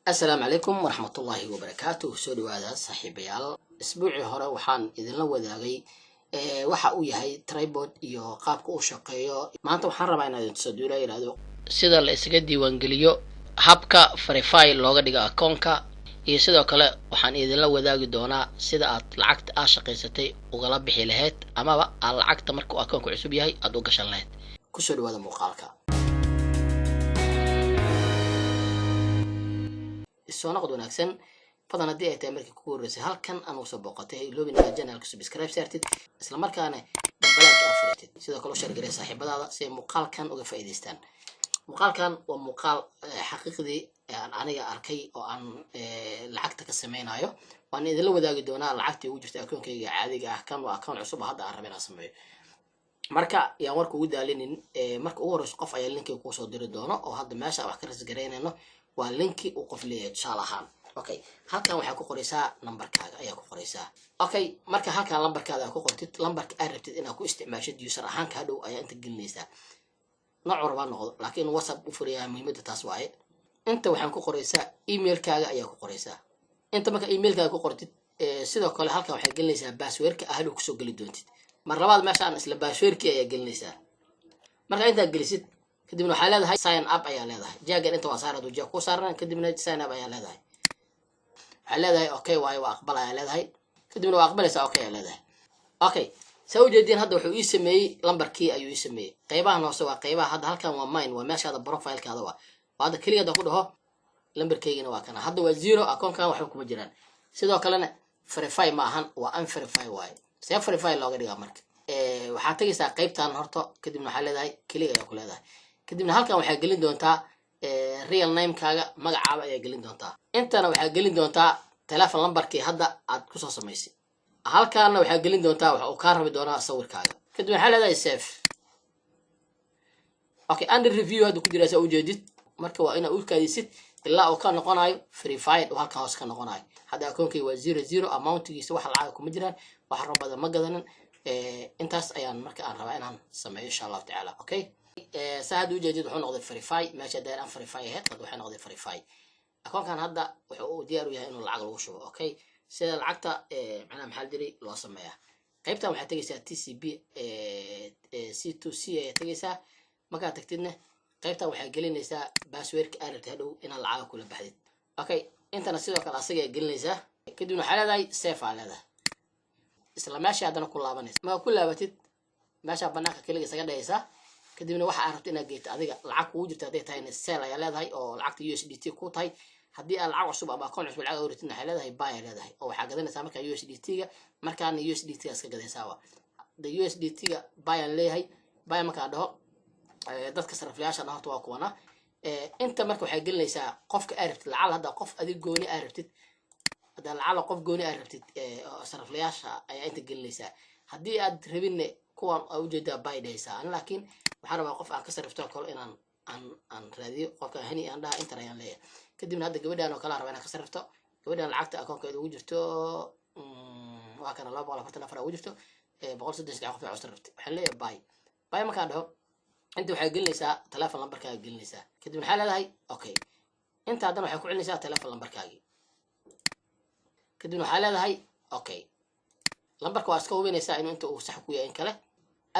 السلام عليكم ورحمة الله وبركاته. سوري وهذا صاحب يال أسبوعي هراء وحان إذن لو ذاقي waxa uu yahay tripod iyo qaabka uu shaqeeyo maanta waxaan rabaa inaad tusadiyo yiraahdo sida la isaga diiwaan geliyo habka verify looga dhigo akoonka iyo sidoo kale waxaan idin la wadaagi doonaa sida aad lacagta aad shaqaysatay ugala bixi lahayd amaba aad lacagta markuu akoonku cusub yahay aad u gashan lahayd ku soo dhawaada muuqaalka soo noqod wanaagsan فضلا دي اي تعمل كورس halkan aan u soo booqatay loobina channelka subscribe saartid isla markaana balbalka afuratid sidoo kale share gareey saaxiibadaada si muuqaalkan uga faa'iideystaan muuqaalkan waa muuqaal xaqiiqdii aan aniga arkay oo aan lacagta ka sameeynayo waan idin la wadaagi doonaa lacagtii ugu jirtay akoonkayga caadiga ah kan waa akoon cusub hadda aan rabay inaan sameeyo marka yaan warka ugu daalinin marka ugu horeyso qof ayaa linkiga ku soo diri doono oo hadda meesha wax ka rasgareynayno waa linki uu qof leeyahay tusaale ahaan okay halkan waxaa ku qoraysaa lambarkaaga ayaa ku qoraysaa okay marka halkan lambarkaaga ku qortid lambarka aad rabtid inaad ku isticmaashid user ahaan ka hadhow ayaa inta gelinaysaa nooc walba noqdo laakiin whatsapp u furiyaa muhiimada taas waaye inta waxaan ku qoraysaa emailkaaga ayaa ku qoraysaa inta marka emailkaaga ku qortid sidoo kale halkan waxaad gelinaysaa passwordka ahlu ku soo gali doontid mar labaad meeshaan isla passwordkii ayaa gelinaysaa marka inta gelisid kadibna waxaa leedahay sign up ayaa leedahay jaagan inta waa saarad wajiga ku saaran kadibna sign up ayaa leedahay leedahay okay waayo waa aqbal ayaa leedahay kadibna waa aqbalaysaa okay ayaa leedahay okay soo jeedin hadda wuxuu ii sameeyay lambarkii ayuu ii sameeyay qaybahan hoose waa qaybaha hadda halkan waa mine waa meeshaada profile-kaada waa hadda kaliya ku dhaho lambarkaygina waa kana hadda waa 0 akoonkan waxba kuma jiraan sidoo kalena verify ma ahan waa unverify waayo see verify looga dhigaa marka waxaad tagaysaa qaybtan horta kadibna waxaa leedahay kaliya ayaa ku leedahay kadibna halkan waxaa gelin doontaa real name kaaga magacaaba ayaa gelin doontaa intana waxaa gelin doontaa telephone lambarkii hadda aad ku soo samaysay halkaana waxaa gelin doontaa waxa uu ka rabi doonaa sawirkaaga kadib waxaa leedahay save okay under review hadda ku jira u jeedid marka waa ina uu kaadisid ilaa uu ka noqonayo verified oo halka hoos ka noqonayo hadda akoonkay waa 00 amountgiisa wax lacag kuma jiraan wax rabada ma gadanan intaas ayaan marka aan rabaa inaan sameeyo insha Allah ta'ala okay saad u jeedid wuxuu noqday verify meesha dheer aan verify ahayd qad waxay noqday verify akoonkan hadda wuxuu diyaar u yahay inuu lacag lagu shubo okay sida lacagta macnaha maxaa diray loo sameeyaa qaybtan waxaad tagaysaa TCB C2C ayaa tagaysaa markaad tagtidna qaybtan waxaad gelinaysaa passwordka aad rabtid hadhow inaad lacag kula baxdid okay intana sidoo kale asaga gelinaysaa kadibna waxaa leedahay save aa leedahay isla meesha hadana ku laabanaysaa ma ku laabatid meesha banaanka kaliya isaga dhayaysaa kadibna waxa aad rabtid inaad geeyto adiga lacag kugu jirta haday tahay sell ayaa leedahay oo lacagta USDT ku tahay haddii aad lacag cusub ama akoon cusub lacag u rabtid waxay leedahay buy leedahay oo waxaa gadanaysaa marka USDT-ga markaana USDT iska gadaysaa waa the USDT-ga buy leeyahay buy marka dhaho dadka sariflayaasha horta waa kuwana inta marka waxay gelinaysaa qofka aad rabtid lacag hadda qof adig gooni aad rabtid hadda lacag qof gooni aad rabtid sariflayaasha ayaa inta gelinaysaa haddii aad rabin kuwan u jeedaa buy dhaysaa laakiin waxaan rabaa qof aan ka sarifto kale inaan aan raadiyo qofka hani aan dhaha inta ayaan leeyahay kadibna hadda gabadhan oo kala rabaa inaan ka sarifto gabadhan lacagta akoonkeeda ugu jirto waa kana 244 ugu jirto 133 qof oo sarifto waxaan leeyahay buy markaan dhaho inta waxay gelinaysaa telephone lambarkaaga gelinaysaa kadibna waxaa leedahay okay inta hadan waxay ku celinaysaa telephone lambarkaaga kadibna waxaa leedahay okay lambarka waa iska hubinaysaa inuu inta uu sax ku yahay in kale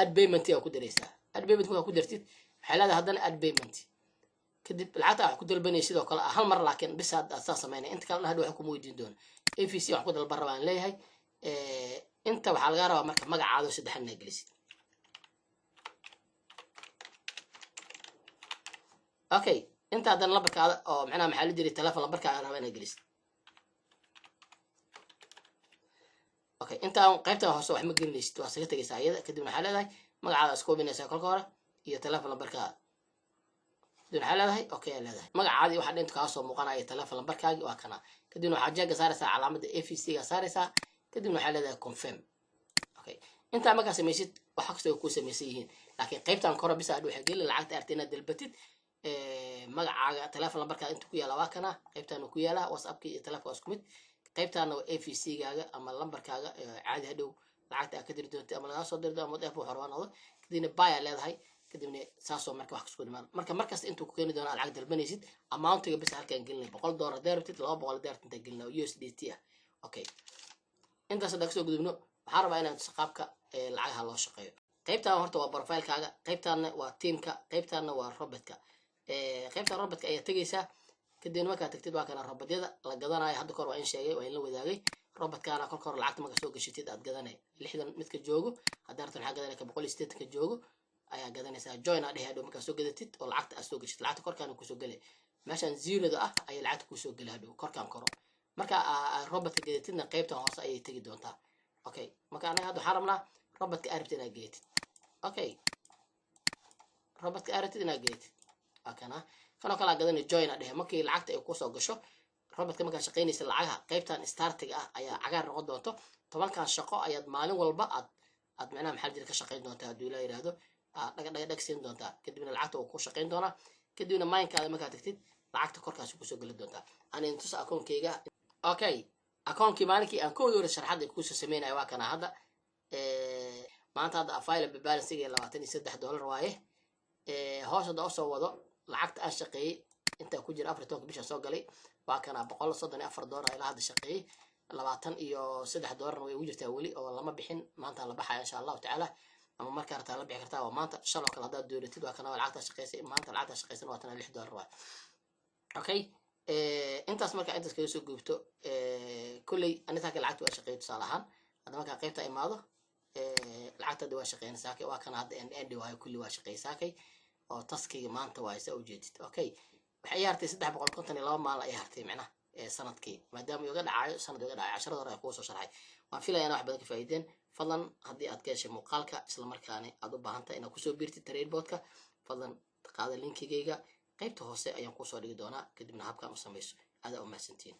add payment ku diraysaa add payment ku dirtid waxay leedahay hadan add payment kadib lacagta wax ku dalbanaysid sidoo kale hal mar laakiin bis aad sameynay inta kale hadhow wax ku weydiin doona AVC wax ku dalban rabaan leeyahay inta waxa laga rabaa marka magacaada saddexna gelisid okay inta hadan lambarkaada oo macnaha maxaa la jiray telephone lambarkaaga rabaa inaad gelisid okay inta qaybta hoose wax ma gelinaysid waa saga tagaysaa iyada kadibna waxaa leedahay magacaada isku hubinaysaa kolka hore iyo telephone lambarkaaga kadibna waxaa leedahay okay leedahay magacaadii waxa dhinta ka soo muuqanaya telephone lambarkaaga waa kana kadibna waxaa jeega saaraysaa calaamadda AVC-ga saaraysaa kadibna waxaa leedahay confirm okay inta marka samaysid waxa kasta ku samaysan yihiin laakiin qaybtan kore bis aad waxay gelin lacagta artina dalbatid magacaaga telephone lambarkaaga inta ku yaala waa kana qaybtan ku yaala WhatsApp-ki iyo telephone isku mid qaybtan waa AVC-gaaga ama lambarkaaga caadi hadhow lacagta ka diri doonto ama laga soo dirdo ama dheef wax horwaanado kadibna buy leedahay kadibna saasoo marka wax kasku dhimaan markasta intuu ku keeni doona lacag dalbanaysid amountiga bas halkaan gelinay $100 deertid $200 deertid inta gelinay USDT ah okay intaas hadda kasoo gudubno waxaan rabaa inaan qaabka lacagaha loo shaqeeyo qaybtaan horta waa profile-kaaga qaybtaanna waa teamka qaybtaanna waa robotka qaybtaan robotka ayaa tegaysaa kadibna markaad tagtid waa kana robotyada la gadanayo hadda kahor waa in sheegay waa in la wadaagay robotkaana kolka hore lacagta marka soo gashitid aad gadanay 60 midka joogo haddaad rabto waxaa gadanay ka 180 ka joogo ayaa gadanaysaa join aa dhehe hadhow markaa soo gadatid oo lacagta aad soo gashid lacagta korkaana kusoo gelay meeshaan zeroda ah ayay lacagta kusoo gelay hadhow korkaan koro marka robotka gadatidna qaybtan hoose ayay tegi doontaa okay marka anaga hadda waxaan rabnaa robotka aad rabtid inaad gadatid okay robotka aad rabtid inaad gadatid kana kanoo kala gadanay join aa dhehe markii lacagta ay kusoo gasho robotka markaa shaqaynaysa lacagaha qaybtan startiga ah ayaa cagaar noqon doonto 10kan shaqo ayaad maalin walba aad macnaha maxaa jira ka shaqayn doontaa hadduu ilaa yiraahdo dhag siin doontaa kadibna lacagta uu ku shaqayn doonaa kadibna maayinkaada markaa tagtid lacagta korkaas kusoo geli doontaa ani intus akoonkeyga okay akoonkii maalinkii aan koodii hore sharaxaad ay kusoo sameynaya waa kana hadda maanta hadda available balance $23 waaye hoos hadda usoo wado lacagta aan shaqeeyey inta ku jira 14 bisha soo galay waa kana $134 ilaa hadda shaqeeyey $23 way ugu jirtaa weli oo lama bixin maanta la baxaya insha Allah taala ama marka arta la bixi kartaa waa maanta shalo kala hadaad dooratid waa kana lacagta shaqeysay maanta lacagta shaqeysan waa $6 waa okay intaas marka intaas kaga soo goobto kulli aniga ka lacagta waa shaqeeyay tusaalahan hadda marka qaybta imaado lacagta waa shaqeynaysaa waa kana hadda end waa kulli waa shaqeysay oo taskiga maanta waa isa ujeedid okay waxay yartay 352 maalin ay hartay macnaha sanadkii maadaama uu uga dhacayo sanad uga dhacayo 10 hore ku soo sharxay waan filayaa wax badan ka faa'iideen fadlan haddii aad ka heshay muuqaalka isla markaana aad u baahan tahay inaad ku soo biirtid Tradebot-ka fadlan qaada linkigayga qaybta hoose ayaan ku soo dhigi doonaa kadibna habkan u sameeyso aad u mahadsantiin